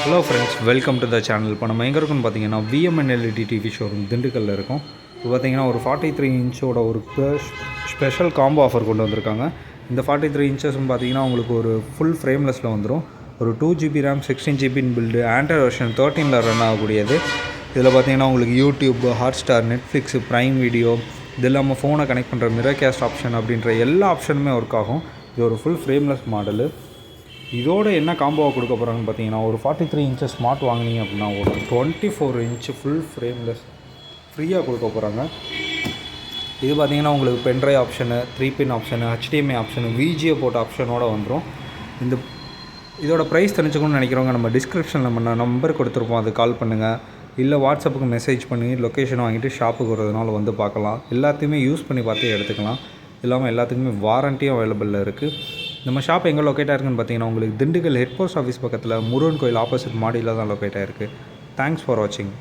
Hello friends, welcome to the channel. இப்போ நம்ம எங்கே இருக்குன்னு பார்த்தீங்கன்னா விஎம்என்எல்இடி டிவி ஷோரூம் திண்டுக்கல்லில் இருக்கும். இப்போ பார்த்தீங்கன்னா ஒரு 43 இன்ச்சோட ஒரு ஸ்பெஷல் காம்போ ஆஃபர் கொண்டு வந்திருக்காங்க. இந்த 43 இன்ச்சஸ்ன்னு பார்த்தீங்கன்னா உங்களுக்கு ஒரு ஃபுல் ஃப்ரேம்லெஸில் வந்துடும். ஒரு 2GB RAM 16 GB build, Android version 13 run ஆகக்கூடியது. இதில் பார்த்தீங்கன்னா உங்களுக்கு YouTube, Hotstar, Netflix, Prime video, இது இல்லாமல் ஃபோனை கனெக்ட் பண்ணுற மிரர் கேஸ்ட் ஆப்ஷன் அப்படின்ற எல்லா ஆப்ஷனுமே ஒர்க் ஆகும். இது ஒரு ஃபுல் ஃப்ரேம்லெஸ் மாடலு. இதோட என்ன காம்போவாக கொடுக்க போகிறாங்கன்னு பார்த்தீங்கன்னா ஒரு 43 இன்ச்சஸ் ஸ்மார்ட் வாங்கினீங்க அப்படின்னா ஒரு 24 இன்ச்சு ஃபுல் ஃப்ரேம்லெஸ் ஃப்ரீயாக கொடுக்க போகிறாங்க. இது பார்த்திங்கன்னா உங்களுக்கு pen drive option, 3 pin option, HDMI option, VGA port ஆப்ஷனோட வந்துடும். இதோட ப்ரைஸ் தெரிஞ்சுக்கணும்னு நினைக்கிறவங்க நம்ம டிஸ்கிரிப்ஷனில் நம்ம நம்பர் கொடுத்துருப்போம், அது கால் பண்ணுங்கள். இல்லை வாட்ஸ்அப்புக்கு மெசேஜ் பண்ணி லொக்கேஷன் வாங்கிட்டு ஷாப்புக்கு வரதுனால வந்து பார்க்கலாம். எல்லாத்தையுமே யூஸ் பண்ணி பார்த்து எடுத்துக்கலாம். இல்லாமல் எல்லாத்துக்குமே வாரண்ட்டியும் அவைலபிளில் இருக்குது. நம்ம ஷாப் எங்கே லொக்கேட் ஆகிருக்குன்னு பார்த்தீங்கன்னா உங்களுக்கு திண்டுக்கல் ஹெட் போஸ்ட் ஆஃபீஸ் பக்கத்தில் முருகன் கோயில் ஆப்போசிட் மாடியில் தான் லொக்கேட் ஆகிருக்கு. தேங்க்ஸ் ஃபார் வாட்சிங்.